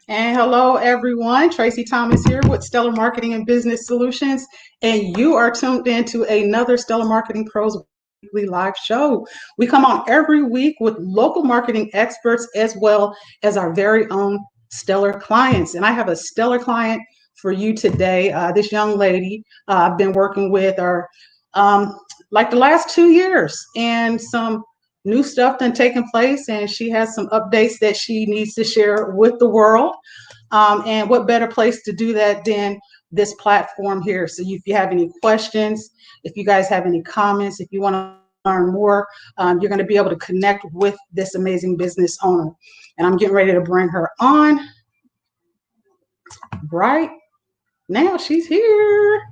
And hello, everyone. Tracy Thomas here with Stellar Marketing and Business Solutions. And you are tuned into another Stellar Marketing Pros weekly live show. We come on every week with local marketing experts as well as our very own stellar clients. And I have a stellar client for you today. This young lady I've been working with her like the last 2 years, and some new stuff done taken place, and she has some updates that she needs to share with the world. And what better place to do that than this platform here? So if you have any questions, if you guys have any comments, if you want to learn more, you're going to be able to connect with this amazing business owner. And I'm getting ready to bring her on right now. She's here.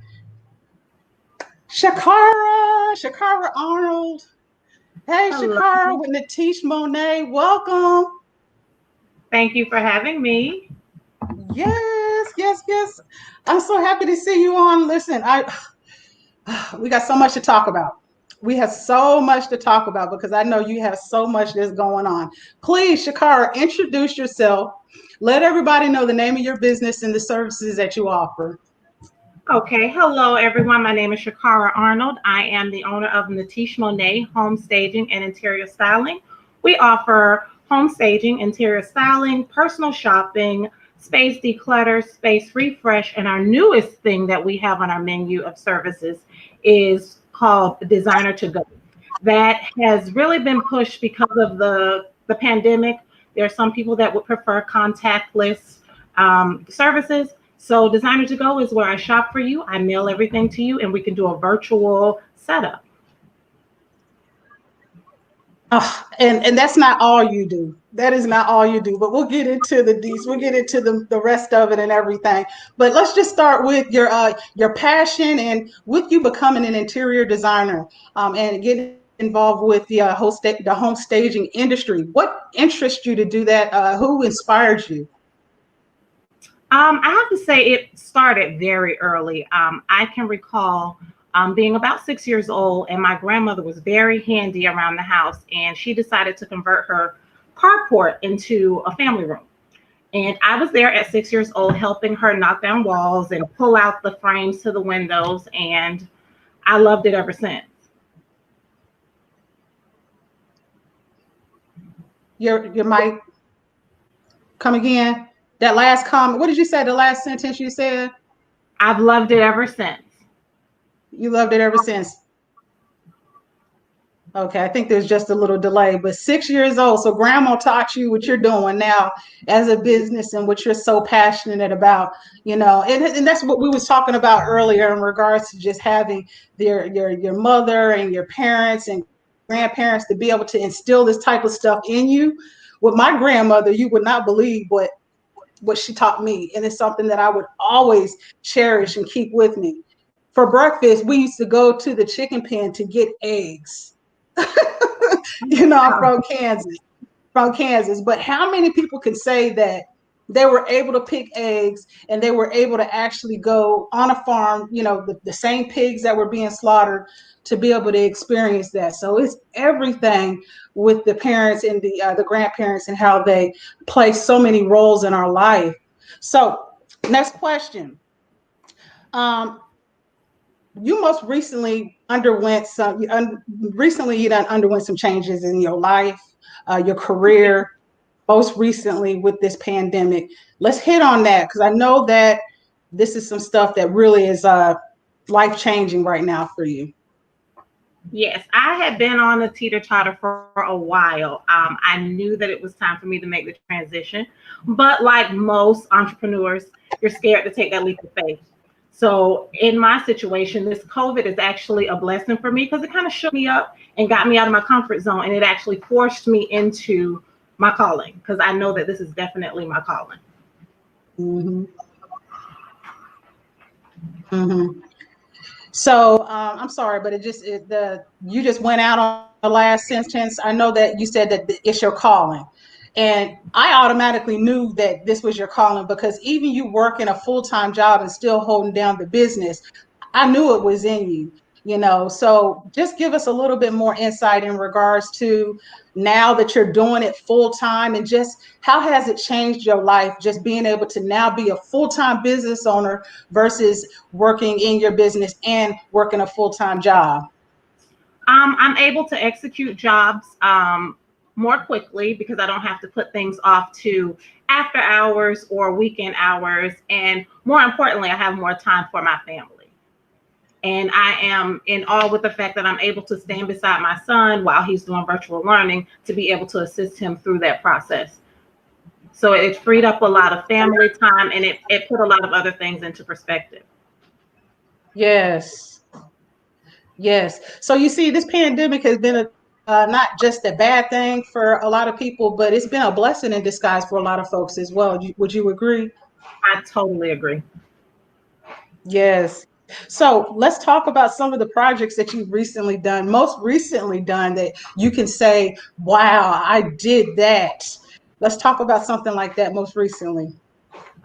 Shacarra Arnold. Hey, Hello. Shacarra with Natich Monai. Welcome. Thank you for having me. Yes. I'm so happy to see you on. Listen, we got so much to talk about. We have so much to talk about because I know you have so much that's going on. Please, Shacarra, introduce yourself. Let everybody know the name of your business and the services that you offer. Okay, hello everyone. My name is Shacarra Arnold. I am the owner of Natich Monai Home Staging and Interior Styling. We offer home staging, interior styling, personal shopping, space declutter, space refresh, and our newest thing that we have on our menu of services is called Designer to Go. That has really been pushed because of the pandemic. There are some people that would prefer contactless services. So Designer to Go is where I shop for you. I mail everything to you, and we can do a virtual setup. And that's not all you do. That is not all you do. But we'll get into the deets. We'll get into the rest of it and everything. But let's just start with your passion and with you becoming an interior designer and getting involved with the home staging industry. What interests you to do that? Who inspired you? I have to say it started very early. I can recall being about 6 years old, and my grandmother was very handy around the house, and she decided to convert her carport into a family room. And I was there at 6 years old helping her knock down walls and pull out the frames to the windows, and I loved it ever since. Your mic, come again. That last comment. What did you say? The last sentence you said? I've loved it ever since. You loved it ever since. Okay, I think there's just a little delay, but 6 years old. So grandma taught you what you're doing now as a business and what you're so passionate about, and that's what we was talking about earlier in regards to just having your mother and your parents and grandparents to be able to instill this type of stuff in you. With my grandmother, you would not believe what she taught me. And it's something that I would always cherish and keep with me. For breakfast, we used to go to the chicken pen to get eggs. I'm from Kansas. But how many people can say that they were able to pick eggs and they were able to actually go on a farm, the same pigs that were being slaughtered to be able to experience that. So it's everything with the parents and the grandparents and how they play so many roles in our life. So next question. You most recently you done underwent some changes in your life, your career, most recently with this pandemic. Let's hit on that because I know that this is some stuff that really is life changing right now for you. Yes, I had been on a teeter-totter for a while. I knew that it was time for me to make the transition, but like most entrepreneurs, you're scared to take that leap of faith. So in my situation, this COVID is actually a blessing for me because it kind of shook me up and got me out of my comfort zone, and it actually forced me into my calling because I know that this is definitely my calling. Mm-hmm. Mm-hmm. So I'm sorry, but you just went out on the last sentence. I know that you said that it's your calling, and I automatically knew that this was your calling because even you working a full-time job and still holding down the business, I knew it was in you. So just give us a little bit more insight in regards to now that you're doing it full time, and just how has it changed your life, just being able to now be a full-time business owner versus working in your business and working a full-time job. I'm able to execute jobs more quickly because I don't have to put things off to after hours or weekend hours. And more importantly, I have more time for my family. And I am in awe with the fact that I'm able to stand beside my son while he's doing virtual learning to be able to assist him through that process. So it freed up a lot of family time, and it put a lot of other things into perspective. Yes. Yes. So you see, this pandemic has been not just a bad thing for a lot of people, but it's been a blessing in disguise for a lot of folks as well. Would you agree? I totally agree. Yes. So let's talk about some of the projects that you've recently done, most recently done, that you can say, wow, I did that. Let's talk about something like that most recently.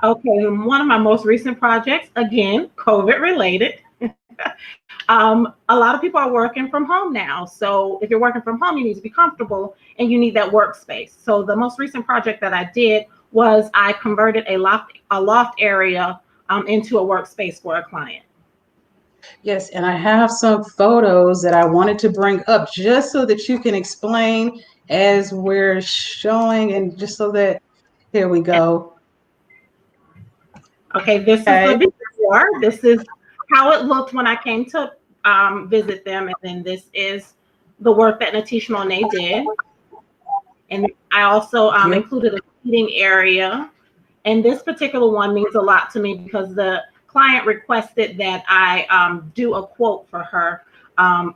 Okay, one of my most recent projects, again, COVID related. A lot of people are working from home now. So if you're working from home, you need to be comfortable and you need that workspace. So the most recent project that I did was I converted a loft area into a workspace for a client. Yes, and I have some photos that I wanted to bring up just so that you can explain as we're showing, and just so that, here we go. Okay, this is the Okay. before. This is how it looked when I came to visit them. And then this is the work that Natich Monai did. And I also Beautiful. included a seating area. And this particular one means a lot to me because the client requested that I do a quote for her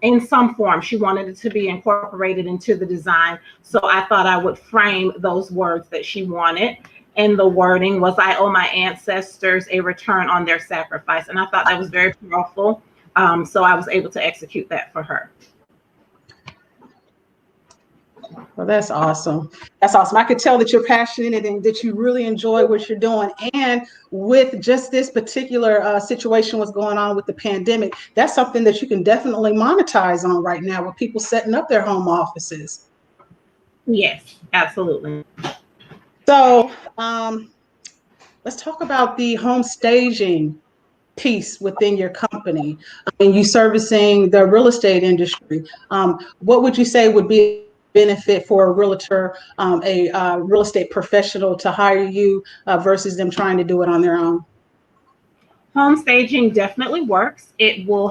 in some form. She wanted it to be incorporated into the design. So I thought I would frame those words that she wanted. And the wording was, I owe my ancestors a return on their sacrifice. And I thought that was very powerful. So I was able to execute that for her. Well, that's awesome. That's awesome. I could tell that you're passionate and that you really enjoy what you're doing. And with just this particular situation, what's going on with the pandemic, that's something that you can definitely monetize on right now with people setting up their home offices. Yes, absolutely. So let's talk about the home staging piece within your company. I mean, you servicing the real estate industry. What would you say would be a benefit for a realtor, a real estate professional to hire you versus them trying to do it on their own? Home staging definitely works. It will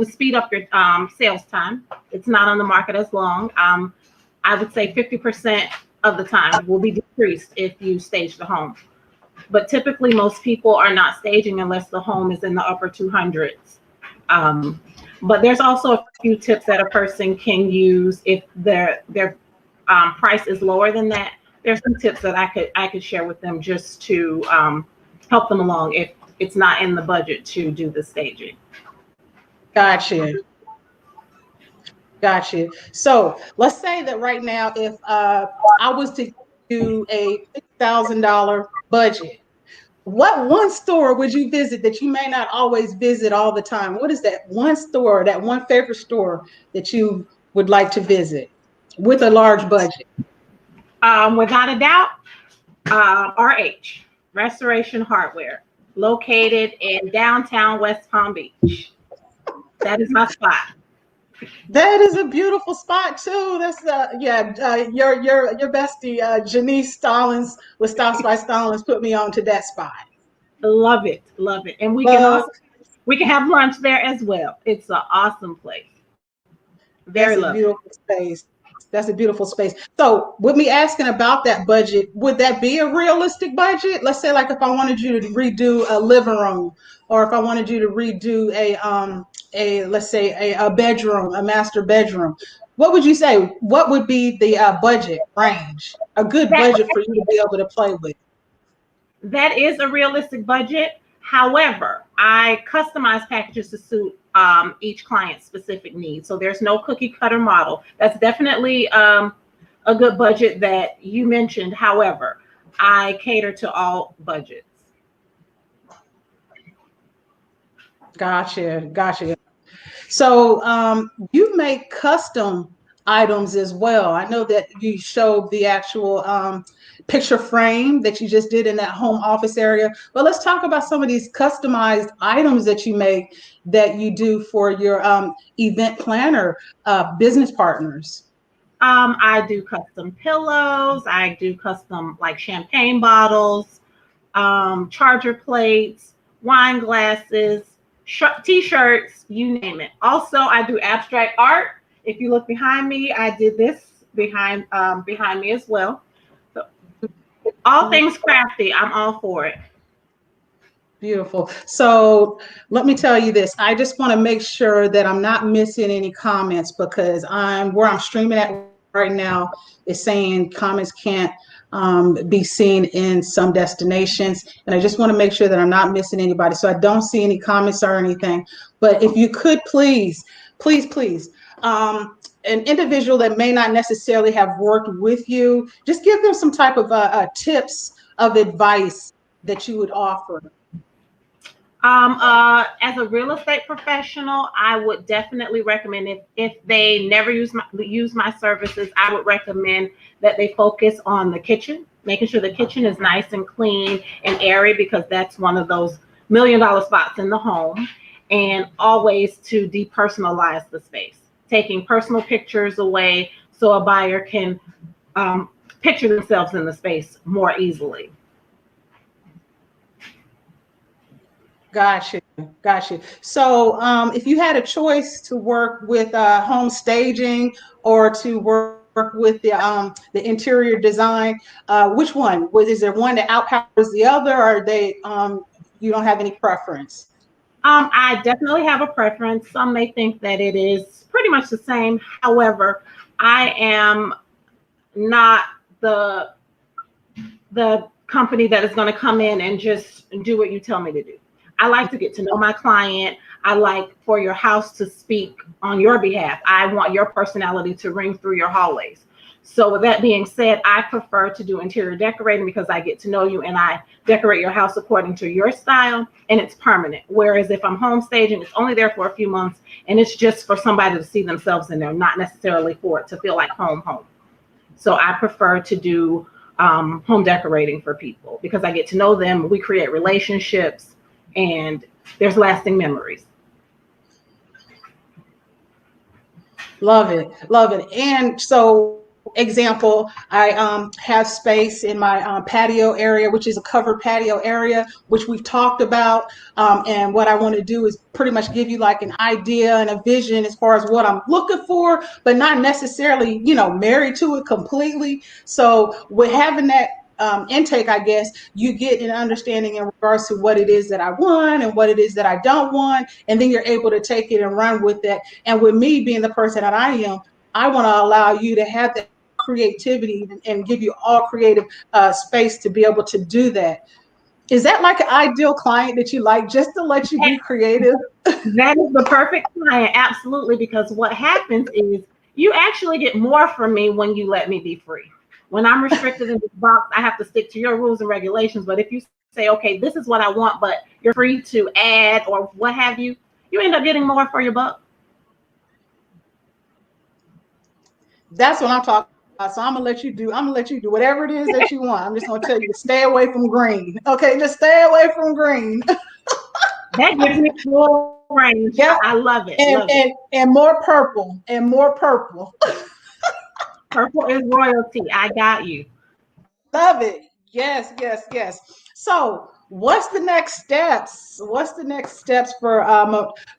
speed up your sales time. It's not on the market as long. I would say 50% of the time will be decreased if you stage the home. But typically, most people are not staging unless the home is in the upper 200s. Um, but there's also a few tips that a person can use if their price is lower than that. There's some tips that I could share with them just to help them along if it's not in the budget to do the staging. Gotcha. Gotcha. So let's say that right now, if I was to do a $6,000 budget, what one store would you visit that you may not always visit all the time? What is that one store, that one favorite store that you would like to visit with a large budget? Without a doubt, RH, Restoration Hardware, located in downtown West Palm Beach. That is my spot. That is a beautiful spot too. That's your bestie Janice Stallings with Stops by Stallings put me on to that spot. Love it, love it. And Love. we can have lunch there as well. It's an awesome place. Very That's a lovely. beautiful space. That's a beautiful space. So, with me asking about that budget, would that be a realistic budget? Let's say, like, if I wanted you to redo a living room, or if I wanted you to redo a let's say a bedroom, a master bedroom, what would you say? What would be the budget range? A good That budget for you to be able to play with. that is a realistic budget. However, I customize packages to suit each client's specific needs. So there's no cookie cutter model. That's definitely a good budget that you mentioned. However, I cater to all budgets. Gotcha, gotcha. So you make custom items as well. I know that you showed the actual picture frame that you just did in that home office area, but let's talk about some of these customized items that you make that you do for your event planner business partners. I do custom pillows. I do custom like champagne bottles, charger plates, wine glasses, t-shirts, you name it. Also, I do abstract art. If you look behind me, I did this behind me as well. So all things crafty, I'm all for it. Beautiful. So let me tell you this. I just want to make sure that I'm not missing any comments because I'm streaming at right now is saying comments can't be seen in some destinations. And I just want to make sure that I'm not missing anybody. So I don't see any comments or anything. But if you could please, an individual that may not necessarily have worked with you, just give them some type of tips of advice that you would offer. As a real estate professional, I would definitely recommend if they never use my services, I would recommend that they focus on the kitchen, making sure the kitchen is nice and clean and airy because that's one of those $1 million spots in the home, and always to depersonalize the space, taking personal pictures away so a buyer can picture themselves in the space more easily. Got you. So, if you had a choice to work with home staging or to work with the interior design, which one? Is there one that outpowers the other, or you don't have any preference? I definitely have a preference. Some may think that it is pretty much the same. However, I am not the company that is going to come in and just do what you tell me to do. I like to get to know my client. I like for your house to speak on your behalf. I want your personality to ring through your hallways. So with that being said, I prefer to do interior decorating because I get to know you and I decorate your house according to your style and it's permanent. Whereas if I'm home staging, it's only there for a few months and it's just for somebody to see themselves in there, not necessarily for it to feel like home. So I prefer to do home decorating for people because I get to know them. We create relationships and there's lasting memories. Love it. And so, example, I have space in my patio area, which is a covered patio area, which we've talked about. And what I want to do is pretty much give you like an idea and a vision as far as what I'm looking for, but not necessarily, married to it completely. So with having that intake, I guess you get an understanding in regards to what it is that I want and what it is that I don't want, and then you're able to take it and run with that. And with me being the person that I am, I want to allow you to have that creativity and give you all creative space to be able to do that. Is that like an ideal client that you like just to let you be creative? That is the perfect client, absolutely, because what happens is you actually get more from me when you let me be free. When I'm restricted in this box, I have to stick to your rules and regulations. But if you say, okay, this is what I want, but you're free to add or what have you, you end up getting more for your buck. That's what I'm talking about. So I'm gonna let you do. I'm gonna let you do whatever it is that you want. I'm just gonna tell you to stay away from green. Okay, just stay away from green. That gives me full range. Yeah, I love it. And more purple and more purple. Purple is royalty. I got you. Love it. Yes. So, what's the next steps? What's the next steps for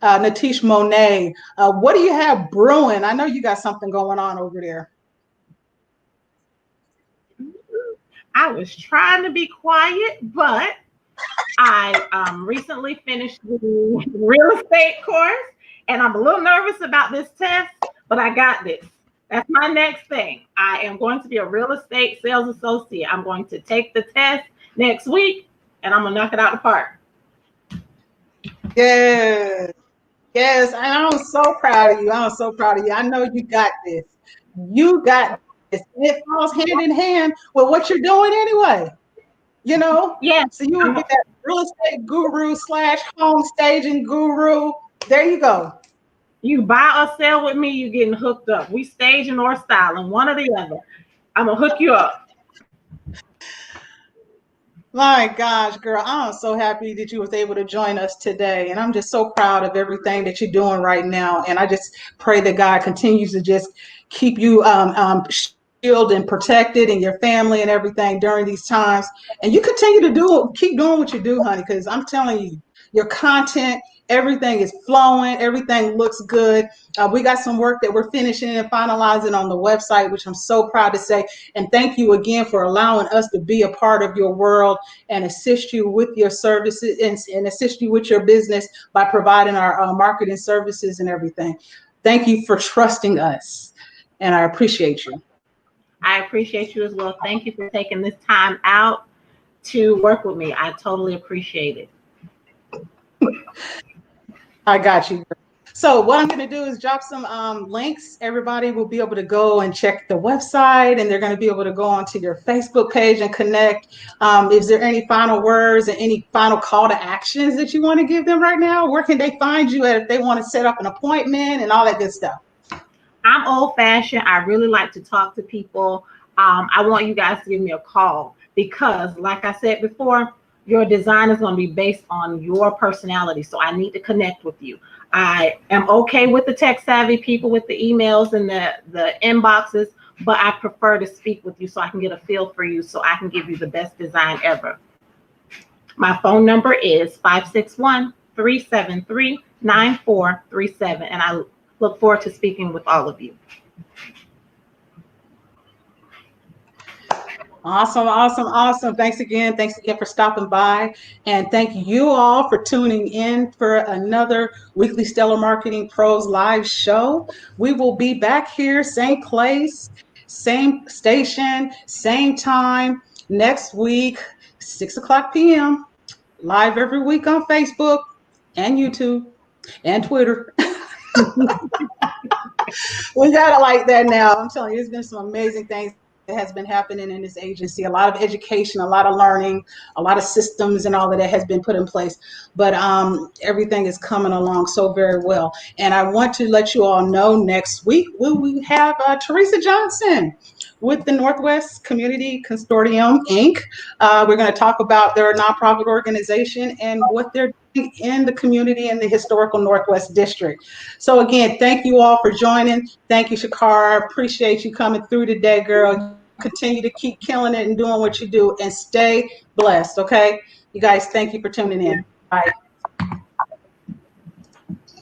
Natich Monai? What do you have brewing? I know you got something going on over there. I was trying to be quiet, but I recently finished the real estate course, and I'm a little nervous about this test, but I got this. That's my next thing. I am going to be a real estate sales associate. I'm going to take the test next week, and I'm going to knock it out of the park. Yes. And I'm so proud of you. I know you got this. You got this. It falls hand in hand with what you're doing anyway. Yeah. So you would be that real estate guru / home staging guru. There you go. You buy or sell with me, you getting hooked up. We staging or styling, one or the other. I'm gonna hook you up. My gosh, girl, I'm so happy that you was able to join us today. And I'm just so proud of everything that you're doing right now. And I just pray that God continues to just keep you shielded and protected and your family and everything during these times. And you continue to keep doing what you do, honey, because I'm telling you, your content, everything is flowing, everything looks good. We got some work that we're finishing and finalizing on the website, which I'm so proud to say. And thank you again for allowing us to be a part of your world and assist you with your services and assist you with your business by providing our marketing services and everything. Thank you for trusting us, and I appreciate you. I appreciate you as well. Thank you for taking this time out to work with me. I totally appreciate it. I got you. So what I'm going to do is drop some links. Everybody will be able to go and check the website, and they're going to be able to go onto your Facebook page and connect. Is there any final words and any final call to actions that you want to give them right now? Where can they find you if they want to set up an appointment and all that good stuff? I'm old fashioned. I really like to talk to people. I want you guys to give me a call because, like I said before, your design is going to be based on your personality. So I need to connect with you. I am okay with the tech savvy people with the emails and the inboxes, but I prefer to speak with you so I can get a feel for you so I can give you the best design ever. My phone number is 561-373-9437, and I look forward to speaking with all of you. Awesome, awesome, awesome. Thanks again. Thanks again for stopping by. And thank you all for tuning in for another weekly Stellar Marketing Pros live show. We will be back here, same place, same station, same time next week, 6 o'clock p.m. Live every week on Facebook and YouTube and Twitter. We got it like that now. I'm telling you, there's been some amazing things that has been happening in this agency. A lot of education, a lot of learning, a lot of systems and all of that has been put in place. But everything is coming along so very well. And I want to let you all know next week we have Teresa Johnson with the Northwest Community Consortium, Inc. We're going to talk about their nonprofit organization and what they're doing in the community in the historical Northwest District. So again, thank you all for joining. Thank you, Shacarra. Appreciate you coming through today, girl. Continue to keep killing it and doing what you do and stay blessed, okay? You guys, thank you for tuning in. Bye.